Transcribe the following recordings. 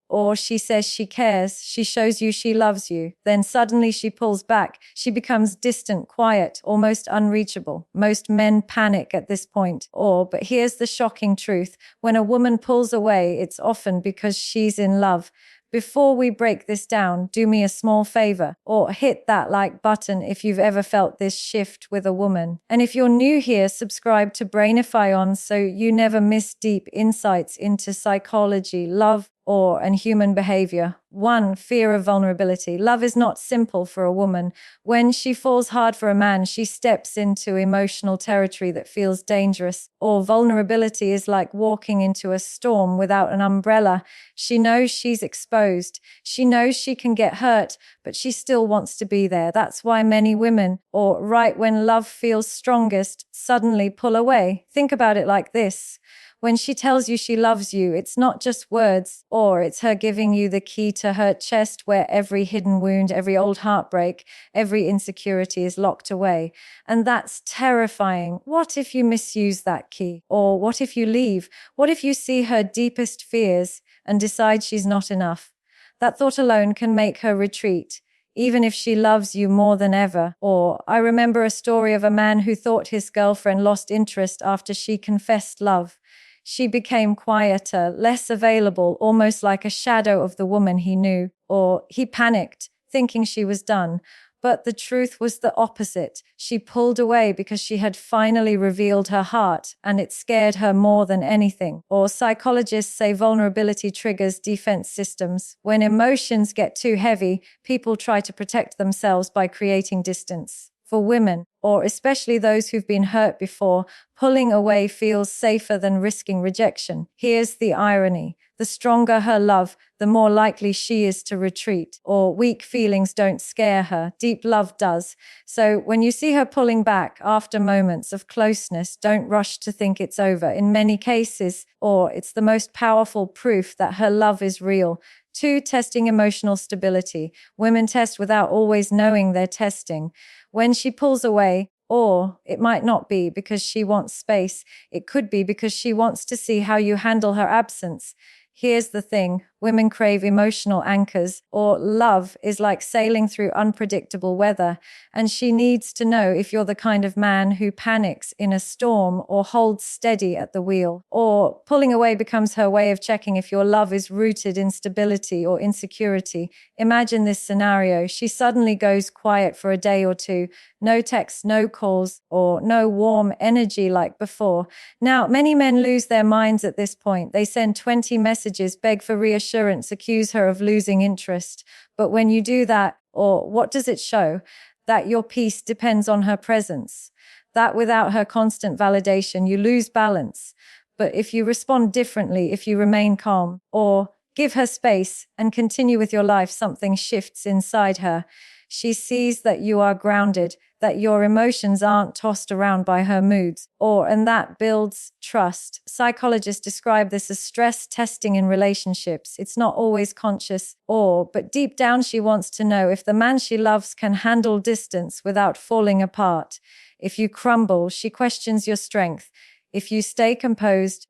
or she says she cares, she shows you she loves you. Then suddenly she pulls back. She becomes distant, quiet, almost unreachable. Most men panic at this point. But here's the shocking truth. When a woman pulls away, it's often because she's in love. Before we break this down, do me a small favor or hit that like button if you've ever felt this shift with a woman. And if you're new here, subscribe to Brainify On so you never miss deep insights into psychology, love, and human behavior. 1. Fear of vulnerability. Love is not simple for a woman. When she falls hard for a man, she steps into emotional territory that feels dangerous. Or vulnerability is like walking into a storm without an umbrella. She knows she's exposed. She knows she can get hurt, but she still wants to be there. That's why many women, or right when love feels strongest, suddenly pull away. Think about it like this. When she tells you she loves you, it's not just words, or it's her giving you the key to her chest where every hidden wound, every old heartbreak, every insecurity is locked away. And that's terrifying. What if you misuse that key? Or what if you leave? What if you see her deepest fears and decide she's not enough? That thought alone can make her retreat, even if she loves you more than ever. Or I remember a story of a man who thought his girlfriend lost interest after she confessed love. She became quieter, less available, almost like a shadow of the woman he knew. Or he panicked, thinking she was done. But the truth was the opposite. She pulled away because she had finally revealed her heart, and it scared her more than anything. Or psychologists say vulnerability triggers defense systems. When emotions get too heavy, people try to protect themselves by creating distance. For women, or especially those who've been hurt before, pulling away feels safer than risking rejection. Here's the irony. The stronger her love, the more likely she is to retreat. Or weak feelings don't scare her, deep love does. So when you see her pulling back after moments of closeness, don't rush to think it's over. In many cases, it's the most powerful proof that her love is real. 2. Testing emotional stability. Women test without always knowing they're testing. When she pulls away, or it might not be because she wants space, it could be because she wants to see how you handle her absence. Here's the thing, women crave emotional anchors, or love is like sailing through unpredictable weather, and she needs to know if you're the kind of man who panics in a storm or holds steady at the wheel. Or pulling away becomes her way of checking if your love is rooted in stability or insecurity. Imagine this scenario. She suddenly goes quiet for a day or two, no texts, no calls, or no warm energy like before. Now, many men lose their minds at this point. They send 20 messages, beg for reassurance, accuse her of losing interest. But when you do that, what does it show? That your peace depends on her presence. That without her constant validation, you lose balance. But if you respond differently, if you remain calm, or give her space and continue with your life, something shifts inside her. She sees that you are grounded, that your emotions aren't tossed around by her moods, and that builds trust. Psychologists describe this as stress testing in relationships. It's not always conscious, but deep down she wants to know if the man she loves can handle distance without falling apart. If you crumble, she questions your strength. If you stay composed,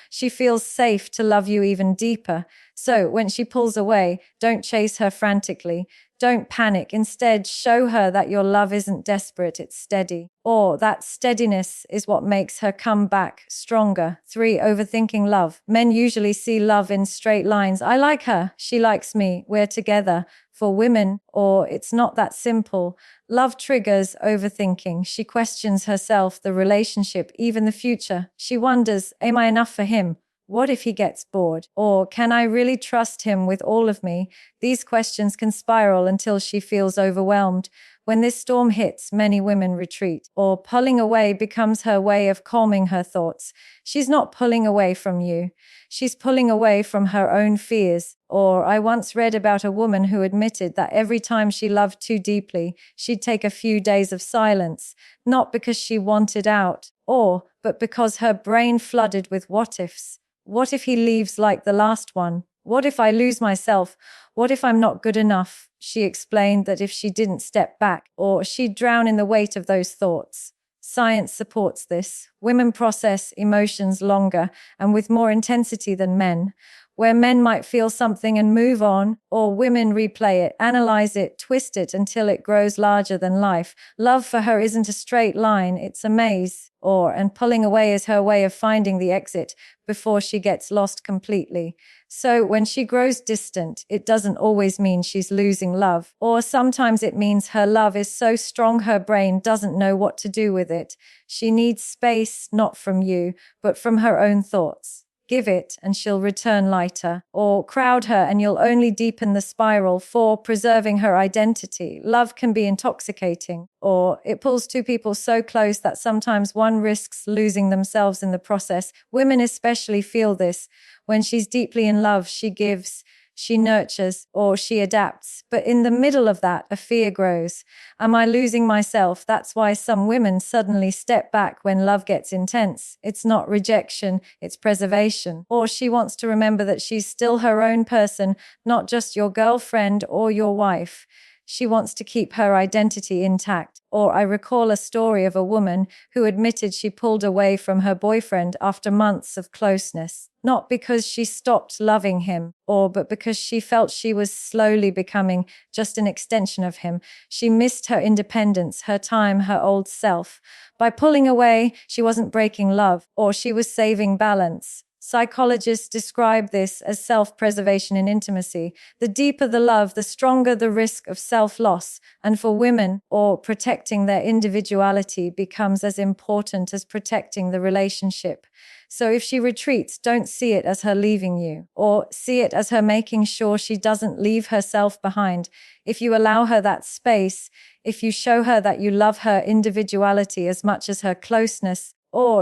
she feels safe to love you even deeper. So when she pulls away, don't chase her frantically. Don't panic. Instead, show her that your love isn't desperate, it's steady. That steadiness is what makes her come back stronger. 3. Overthinking love. Men usually see love in straight lines. I like her. She likes me. We're together. For women, it's not that simple. Love triggers overthinking. She questions herself, the relationship, even the future. She wonders, am I enough for him? What if he gets bored? Or can I really trust him with all of me? These questions can spiral until she feels overwhelmed. When this storm hits, many women retreat, pulling away becomes her way of calming her thoughts. She's not pulling away from you. She's pulling away from her own fears. I once read about a woman who admitted that every time she loved too deeply, she'd take a few days of silence, not because she wanted out, but because her brain flooded with what ifs. What if he leaves like the last one? What if I lose myself? What if I'm not good enough? She explained that if she didn't step back, she'd drown in the weight of those thoughts. Science supports this. Women process emotions longer and with more intensity than men. where men might feel something and move on, or women replay it, analyze it, twist it until it grows larger than life. Love for her isn't a straight line, it's a maze, and pulling away is her way of finding the exit before she gets lost completely. So when she grows distant, it doesn't always mean she's losing love, or sometimes it means her love is so strong her brain doesn't know what to do with it. She needs space, not from you, but from her own thoughts. Give it and she'll return lighter, or crowd her and you'll only deepen the spiral for preserving her identity. Love can be intoxicating, or it pulls two people so close that sometimes one risks losing themselves in the process. Women especially feel this. When she's deeply in love, she gives, she nurtures, or she adapts. But in the middle of that, a fear grows. Am I losing myself? That's why some women suddenly step back when love gets intense. It's not rejection, it's preservation. Or she wants to remember that she's still her own person, not just your girlfriend or your wife. She wants to keep her identity intact. Or I recall a story of a woman who admitted she pulled away from her boyfriend after months of closeness, not because she stopped loving him, but because she felt she was slowly becoming just an extension of him. She missed her independence, her time, her old self. By pulling away, she wasn't breaking love, or she was saving balance. Psychologists describe this as self-preservation in intimacy. The deeper the love, the stronger the risk of self-loss. And for women, protecting their individuality becomes as important as protecting the relationship. So if she retreats, don't see it as her leaving you, or see it as her making sure she doesn't leave herself behind. If you allow her that space, if you show her that you love her individuality as much as her closeness,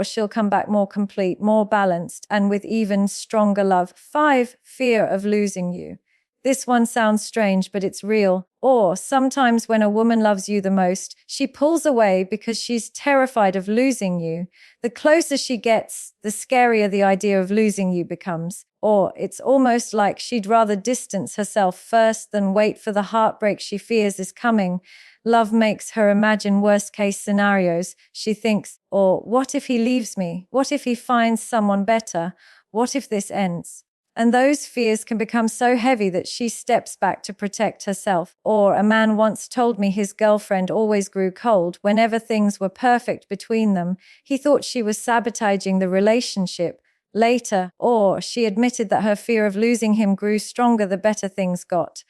she'll come back more complete, more balanced, and with even stronger love. 5, fear of losing you. This one sounds strange, but it's real. Or sometimes when a woman loves you the most, she pulls away because she's terrified of losing you. The closer she gets, the scarier the idea of losing you becomes. Or it's almost like she'd rather distance herself first than wait for the heartbreak she fears is coming. Love makes her imagine worst-case scenarios. She thinks, what if he leaves me? What if he finds someone better? What if this ends? And those fears can become so heavy that she steps back to protect herself. Or a man once told me his girlfriend always grew cold whenever things were perfect between them. He thought she was sabotaging the relationship. Later, she admitted that her fear of losing him grew stronger the better things got.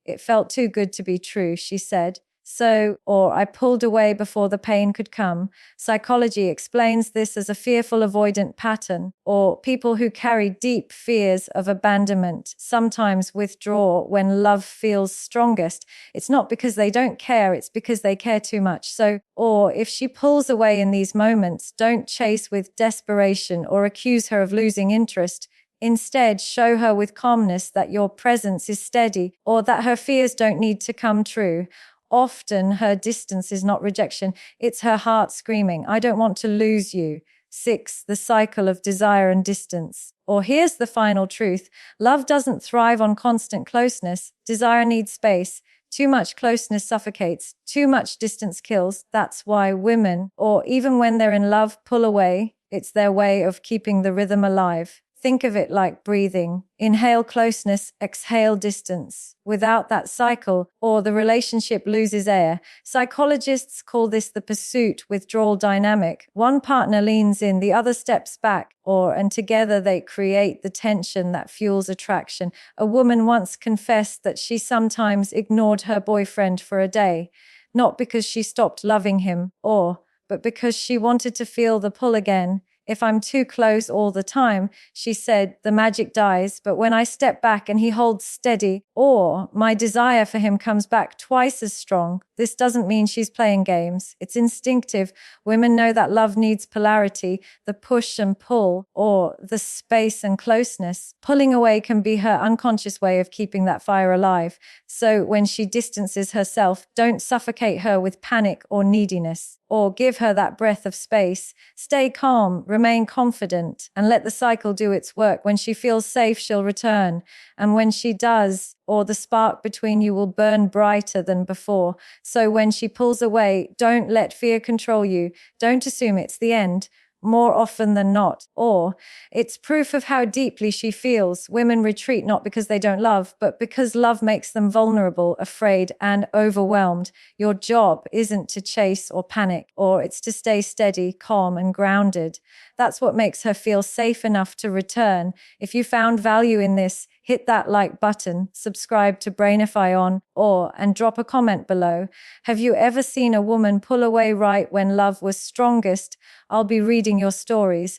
It felt too good to be true, she said. I pulled away before the pain could come. Psychology explains this as a fearful avoidant pattern, or people who carry deep fears of abandonment sometimes withdraw when love feels strongest. It's not because they don't care, it's because they care too much. If she pulls away in these moments, don't chase with desperation or accuse her of losing interest. Instead, show her with calmness that your presence is steady, or that her fears don't need to come true. Often her distance is not rejection, it's her heart screaming, I don't want to lose you. 6, the cycle of desire and distance. Or here's the final truth. Love doesn't thrive on constant closeness. Desire needs space. Too much closeness suffocates. Too much distance kills. That's why women, even when they're in love, pull away. It's their way of keeping the rhythm alive. Think of it like breathing. Inhale closeness, exhale distance. Without that cycle, the relationship loses air. Psychologists call this the pursuit-withdrawal dynamic. One partner leans in, the other steps back, and together they create the tension that fuels attraction. A woman once confessed that she sometimes ignored her boyfriend for a day, not because she stopped loving him, but because she wanted to feel the pull again. If I'm too close all the time, she said, the magic dies, but when I step back and he holds steady, my desire for him comes back twice as strong. This doesn't mean she's playing games. It's instinctive. Women know that love needs polarity, the push and pull, the space and closeness. Pulling away can be her unconscious way of keeping that fire alive. So when she distances herself, don't suffocate her with panic or neediness, give her that breath of space. Stay calm, remain confident, and let the cycle do its work. When she feels safe, she'll return. And when she does, the spark between you will burn brighter than before. So when she pulls away, don't let fear control you. Don't assume it's the end. more often than not. Or it's proof of how deeply she feels. Women retreat not because they don't love, but because love makes them vulnerable, afraid, and overwhelmed. Your job isn't to chase or panic, or it's to stay steady, calm, and grounded. That's what makes her feel safe enough to return. If you found value in this, hit that like button, subscribe to Brainify and drop a comment below. Have you ever seen a woman pull away right when love was strongest? I'll be reading your stories.